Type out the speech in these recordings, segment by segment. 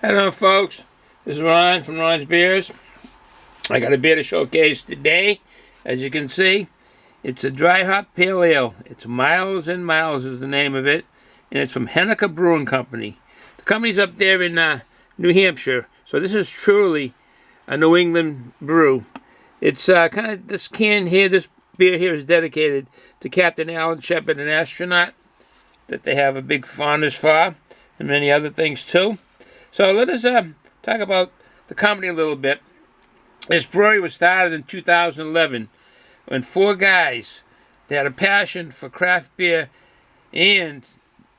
Hello folks, this is Ron from Ron's Beers. I got a beer to showcase today. As you can see, it's a dry hop pale ale. It's Miles and Miles is the name of it, and it's from Henniker Brewing Company. The company's up there in New Hampshire, so this is truly a New England brew. It's kind of, this can here, this beer here is dedicated to Captain Shepard, an astronaut that they have a big fondness for, and many other things too. So let us talk about the company a little bit. This brewery was started in 2011 when four guys, they had a passion for craft beer and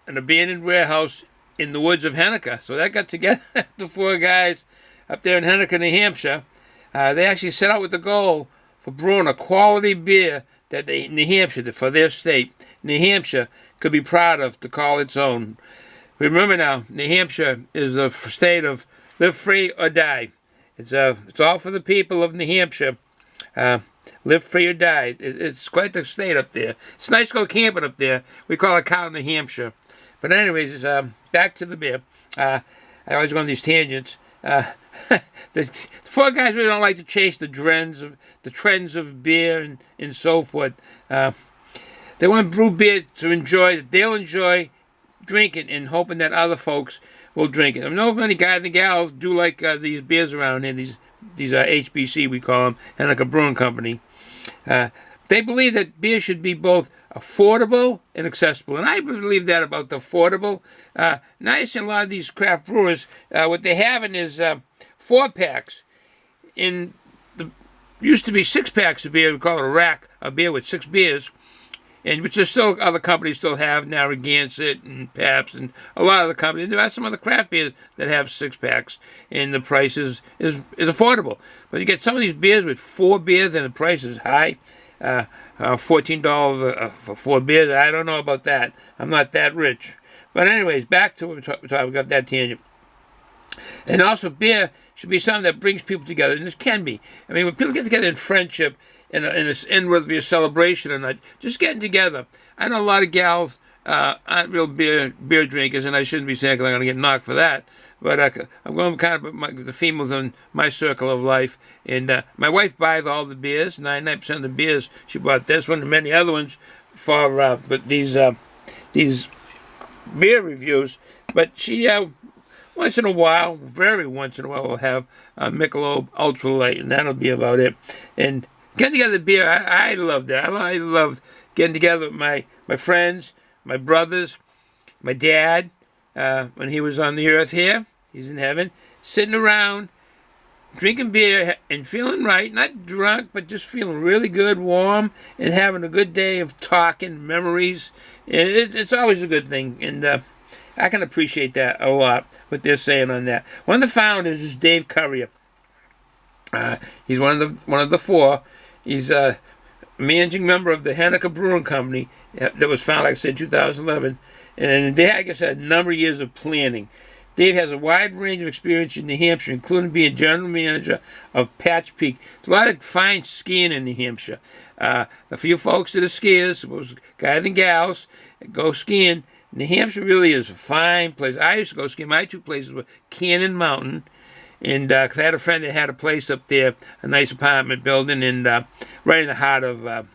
an abandoned warehouse in the woods of Henniker. So that got together, the four guys up there in Henniker, New Hampshire. They actually set out with the goal for brewing a quality beer that New Hampshire, for their state, New Hampshire, could be proud of to call its own. Remember now, New Hampshire is a state of live free or die. It's all for the people of New Hampshire. Live free or die. It's quite the state up there. It's nice to go camping up there. We call it Capt, New Hampshire. But anyways, back to the beer. I always go on these tangents. The four guys really don't like to chase the trends of beer and so forth. They want to brew beer to enjoy, that they'll enjoy drinking and hoping that other folks will drink it. I know many guys and gals do like these beers around here, these HBC we call them, Henniker Brewing Company. They believe that beer should be both affordable and accessible, and I believe that about the affordable. Now you see a lot of these craft brewers, what they have is 4-packs. Used to be 6-packs of beer. We call it a rack of beer with 6 beers. And which there's still other companies still have, Narragansett and Pabst and a lot of the companies. There are some other craft beers that have 6-packs, and the price is affordable. But you get some of these beers with 4 beers and the price is high, $14 for 4 beers. I don't know about that. I'm not that rich. But anyways, back to what we're talking. We got that tangent. And also, beer should be something that brings people together, and this can be. I mean, when people get together in friendship, and whether it be a celebration or not, just getting together. I know a lot of gals aren't real beer drinkers, and I shouldn't be saying because I'm going to get knocked for that. But I'm going kind of the females in my circle of life, and my wife buys all the beers. 99% of the beers she bought this one and many other ones for but these beer reviews. But she once in a while, very once in a while, will have Michelob Ultra Light, and that'll be about it. And getting together beer, I love that. I love getting together with my friends, my brothers, my dad, when he was on the earth here. He's in heaven. Sitting around, drinking beer and feeling right. Not drunk, but just feeling really good, warm, and having a good day of talking, memories. It's always a good thing. And I can appreciate that a lot, what they're saying on that. One of the founders is Dave Currier. He's one of the four. He's a managing member of the Henniker Brewing Company that was founded, like I said, 2011. And they, I guess, had a number of years of planning. Dave has a wide range of experience in New Hampshire, including being general manager of Patch Peak. There's a lot of fine skiing in New Hampshire. A few folks that are skiers, guys and gals, go skiing. New Hampshire really is a fine place. I used to go skiing. My 2 places were Cannon Mountain, and because I had a friend that had a place up there, a nice apartment building, and right in the heart of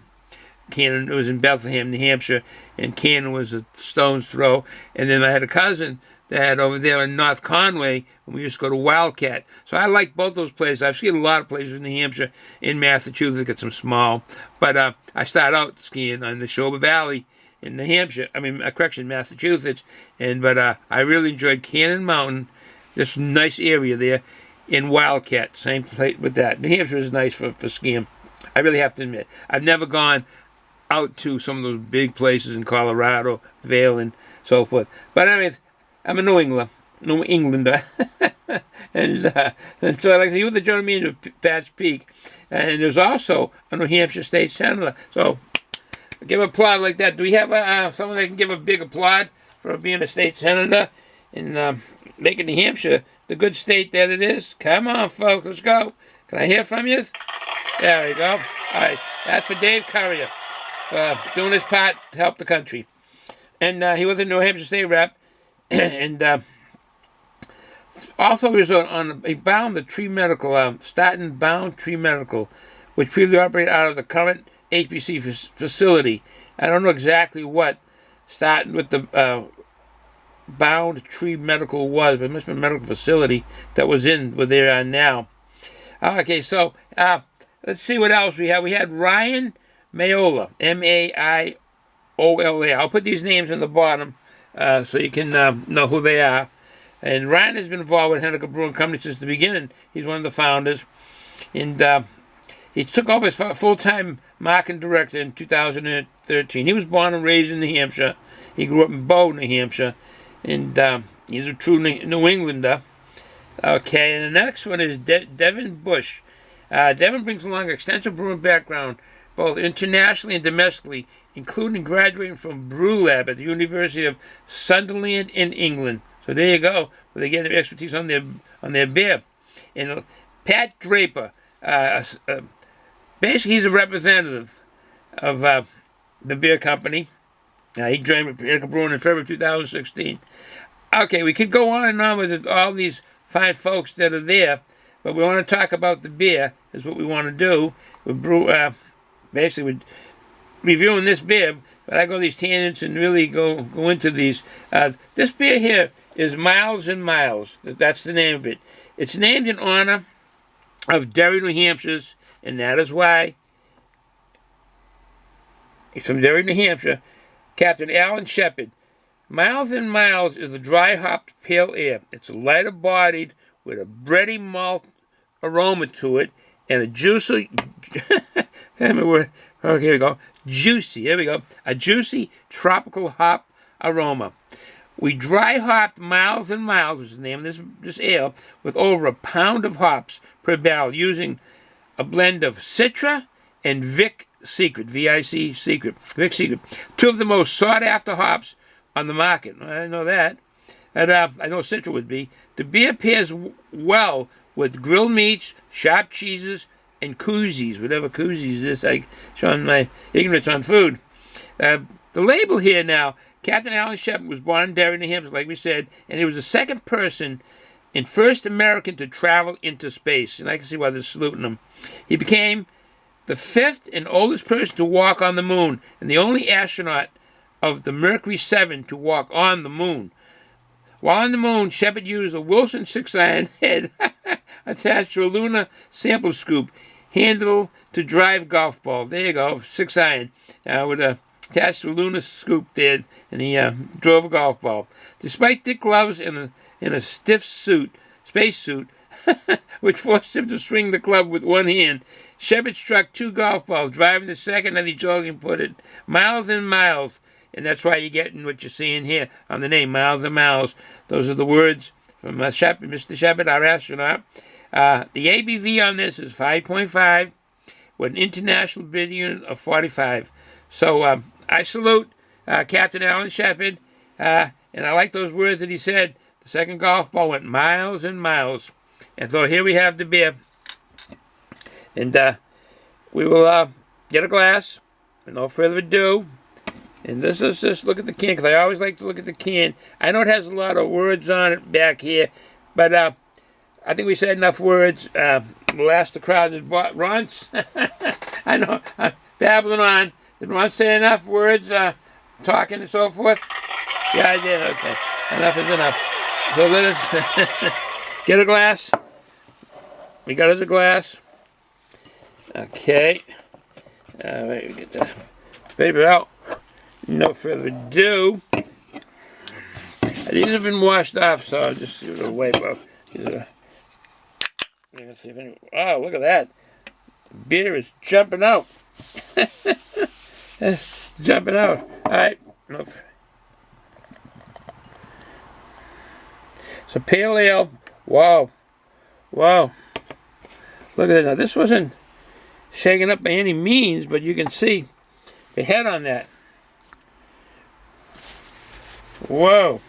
Cannon. It was in Bethlehem, New Hampshire, and Cannon was a stone's throw. And then I had a cousin that had over there in North Conway, and we used to go to Wildcat. So I like both those places. I've skied a lot of places in New Hampshire, in Massachusetts, got some small. But I started out skiing on the Shore Valley in New Hampshire. Massachusetts. But I really enjoyed Cannon Mountain. This nice area there in Wildcat. Same place with that. New Hampshire is nice for skiing. I really have to admit. I've never gone out to some of those big places in Colorado, Vail, and so forth. But I mean, I'm a New Englander. and so, like I said, you were the general manager of Patch Peak. And there's also a New Hampshire State Senator. So give a applaud like that. Do we have someone that can give a big applaud for being a state senator and making New Hampshire the good state that it is? Come on, folks, let's go. Can I hear from you? There we go. All right, that's for Dave Currier for doing his part to help the country. And he was a New Hampshire state rep. And Also, he bound the Tree Medical, Staten Bound Tree Medical, which previously operated out of the current HBC facility. I don't know exactly what the Bound Tree Medical was, but it must have been a medical facility that was in where they are now. Okay, so let's see what else we have. We had Ryan Maiola, M-A-I-O-L-A. I'll put these names in the bottom so you can know who they are. And Ryan has been involved with Henniker Brewing Company since the beginning. He's one of the founders. And he took over as full-time marketing director in 2013. He was born and raised in New Hampshire. He grew up in Bow, New Hampshire. And he's a true New Englander. Okay, and the next one is Devin Bush. Devin brings along an extensive brewing background, both internationally and domestically, including graduating from Brew Lab at the University of Sunderland in England. So there you go, where they get their expertise on their beer. And Pat Draper, basically he's a representative of the beer company. He joined Henniker Brewing in February 2016. Okay, we could go on and on with all these fine folks that are there, but we want to talk about the beer, is what we want to do. Basically, we're reviewing this beer, but I go these tangents and really go into these. This beer here is Miles and Miles. That's the name of it. It's named in honor of Derry, New Hampshire, and that is why it's from Derry, New Hampshire. Captain Alan Shepard. Miles and Miles is a dry-hopped pale ale. It's lighter-bodied with a bready malt aroma to it and a juicy... okay, here we go. Juicy. There we go. A juicy tropical hop aroma. We dry-hopped Miles and Miles, which is the name of this ale, with over a pound of hops per barrel, using a blend of Citra and Vic Secret, V-I-C Secret, Vic Secret. Two of the most sought-after hops on the market. I didn't know that. And I know Citra would be. The beer pairs well with grilled meats, sharp cheeses, and koozies, whatever koozies is. Like showing my ignorance on food. The label here now, Captain Alan Shepard was born in Derry, New Hampshire, like we said, and he was the second person and first American to travel into space. And I can see why they're saluting him. He became the fifth and oldest person to walk on the moon, and the only astronaut of the Mercury 7 to walk on the moon. While on the moon, Shepard used a Wilson 6-iron head attached to a lunar sample scoop, handle to drive golf ball. There you go, 6-iron, attached to a lunar scoop there, and he drove a golf ball. Despite thick gloves and a stiff space suit, which forced him to swing the club with one hand, Shepard struck 2 golf balls, driving the second, as he jokingly put it, Miles and Miles. And that's why you're getting what you're seeing here on the name, Miles and Miles. Those are the words from Shepard, Mr. Shepard, our astronaut. The ABV on this is 5.5 with an international bid unit of 45. So I salute Captain Alan Shepard, and I like those words that he said. The second golf ball went miles and miles. And so here we have the beer. And we will get a glass, with no further ado. And this is just, look at the can, because I always like to look at the can. I know it has a lot of words on it back here, but I think we said enough words. We'll ask the crowd that bought RONS. I know, I'm babbling on. Did RONS say enough words, talking and so forth? Yeah, I did, okay. Enough is enough. So let us get a glass. We got us a glass. Okay. All right, we get the paper out. No further ado. These have been washed off, so I'll just give it a wipe off. Let's see if any. Oh, look at that! Beer is jumping out. Jumping out. All right. Nope. It's a pale ale. Wow. Wow. Look at that. Now, this wasn't shaken up by any means, but you can see the head on that. Whoa.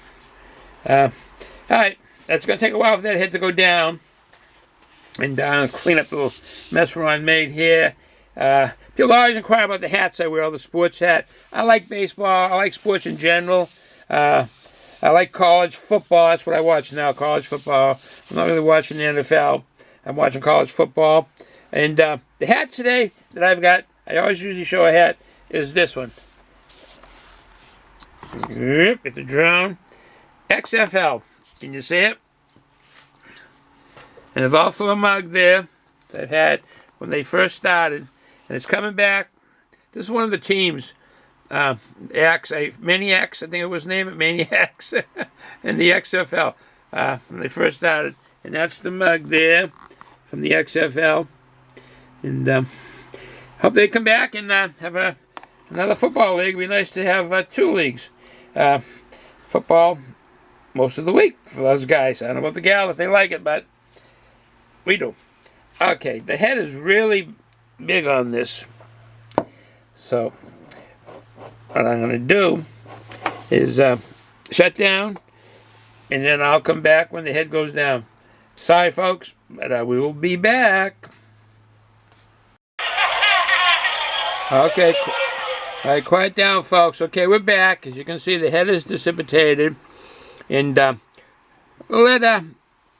Alright, that's going to take a while for that head to go down. And clean up the little mess Ron made here. People always inquire about the hats I wear, all the sports hat. I like baseball. I like sports in general. I like college football. That's what I watch now, college football. I'm not really watching the NFL. I'm watching college football. And the hat today that I've got, I always usually show a hat, is this one. Get the drone. XFL. Can you see it? And there's also a mug there that had when they first started. And it's coming back. This is one of the teams. Maniacs, I think it was named Maniacs. And the XFL. When they first started. And that's the mug there from the XFL. And hope they come back and have another football league. It'd be nice to have 2 leagues. Football most of the week for those guys. I don't know about the gal if they like it, but we do. Okay, the head is really big on this. So what I'm going to do is shut down, and then I'll come back when the head goes down. Sorry, folks, but we will be back. Okay, all right, quiet down, folks. Okay, we're back. As you can see, the head is dissipated. And we'll let a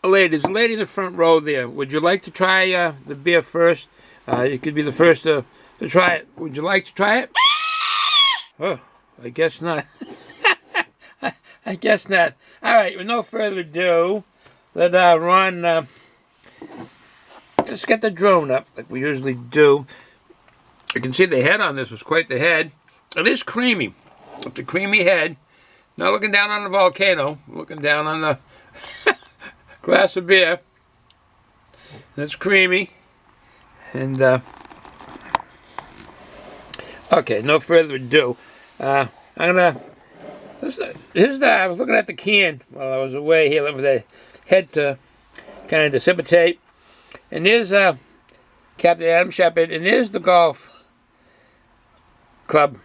lady in the front row there. Would you like to try the beer first? You could be the first to try it. Would you like to try it? Oh, I guess not. I guess not. All right, with no further ado, let Ron just get the drone up like we usually do. You can see the head on this was quite the head. It is creamy. It's a creamy head. Not looking down on the volcano. Looking down on the glass of beer. It's creamy. And, okay, no further ado. I'm gonna... I was looking at the can while I was away here, for the head to kind of dissipate. And there's Capt. Shepard, and there's the golf club.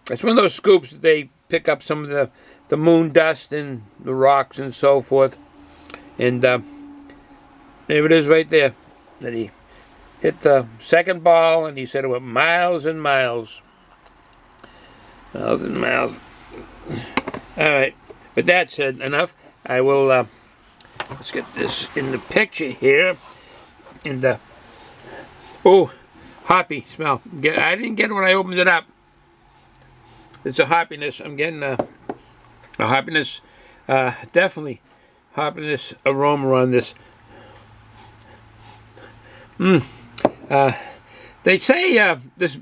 It's one of those scoops that they pick up some of the moon dust and the rocks and so forth. And there it is right there. That he hit the second ball, and he said it went miles and miles. Miles and miles. Alright, with that said, enough. I will, let's get this in the picture here. And, oh, hoppy smell. I didn't get it when I opened it up. It's a hoppiness. I'm getting a hoppiness, definitely hoppiness aroma on this. They say this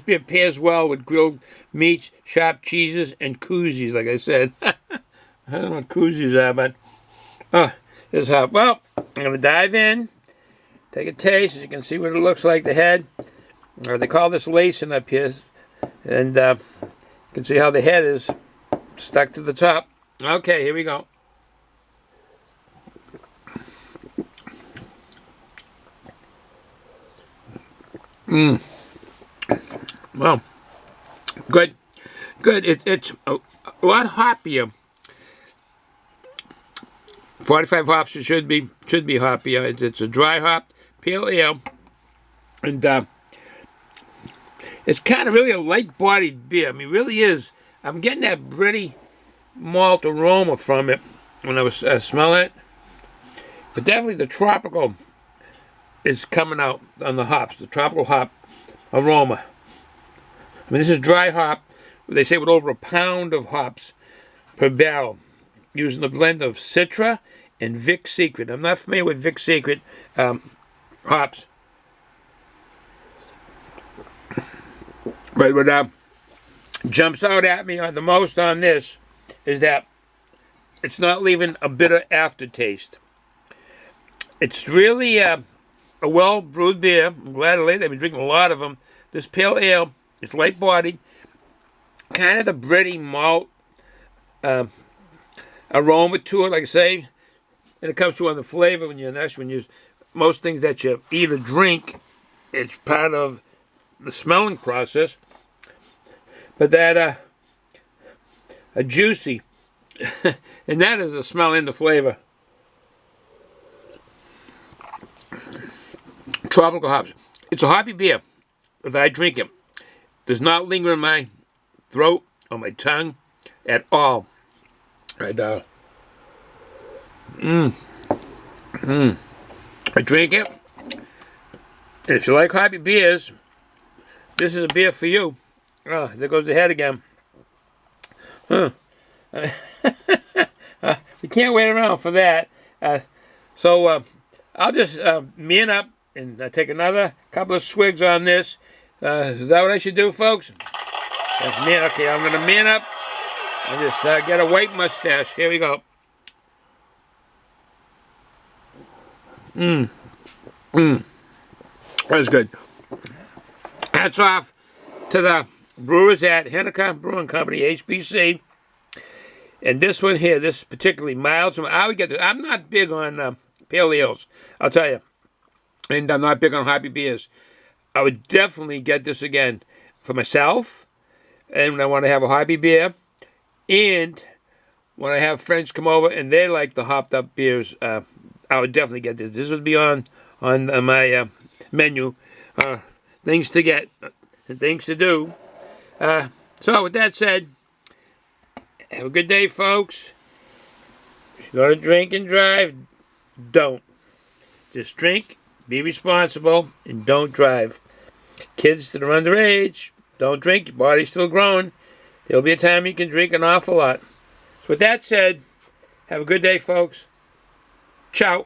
beer pairs well with grilled meats, sharp cheeses, and koozies, like I said. I don't know what koozies are, but it's hot. Well, I'm going to dive in, take a taste. As you can see what it looks like, the head. They call this lacing up here. And you can see how the head is stuck to the top. Okay, here we go. Well, good. It's a lot hoppier. 45 hops. It should be hoppier. It's a dry hop pale ale, and it's kind of really a light-bodied beer. I mean, it really is. I'm getting that bready malt aroma from it when I was smelling it. But definitely the tropical is coming out on the hops, the tropical hop aroma. I mean, this is dry hop. They say with over 1 pound of hops per barrel, using a blend of Citra and Vic Secret. I'm not familiar with Vic Secret hops. But what jumps out at me the most on this is that it's not leaving a bitter aftertaste. It's really a well-brewed beer. I'm glad of it. I've been drinking a lot of them. This pale ale, it's light-bodied, kind of the bready malt aroma to it, like I say. And it comes to on the flavor when you most things that you eat or drink, it's part of the smelling process. But that a juicy, and that is the smell and the flavor. Tropical hops. It's a hoppy beer. If I drink it, does not linger in my throat or my tongue at all. And I drink it. And if you like hoppy beers, this is a beer for you. Oh, there goes the head again. Huh. We can't wait around for that. So I'll just man up and take another couple of swigs on this. Is that what I should do, folks? Man, okay, I'm going to man up and just get a white mustache. Here we go. That's good. Hats off to the brewers at Henniker Brewing Company, HBC. And this one here, this is particularly mild. So I would get this. I'm not big on pale ales, I'll tell you. And I'm not big on hoppy beers. I would definitely get this again for myself. And when I want to have a hoppy beer. And when I have friends come over and they like the hopped up beers, I would definitely get this. This would be on my menu. Things to get and things to do. So with that said, have a good day, folks. If you're going to drink and drive, don't. Just drink, be responsible, and don't drive. Kids that are underage, don't drink. Your body's still growing. There'll be a time you can drink an awful lot. So with that said, have a good day, folks. Ciao.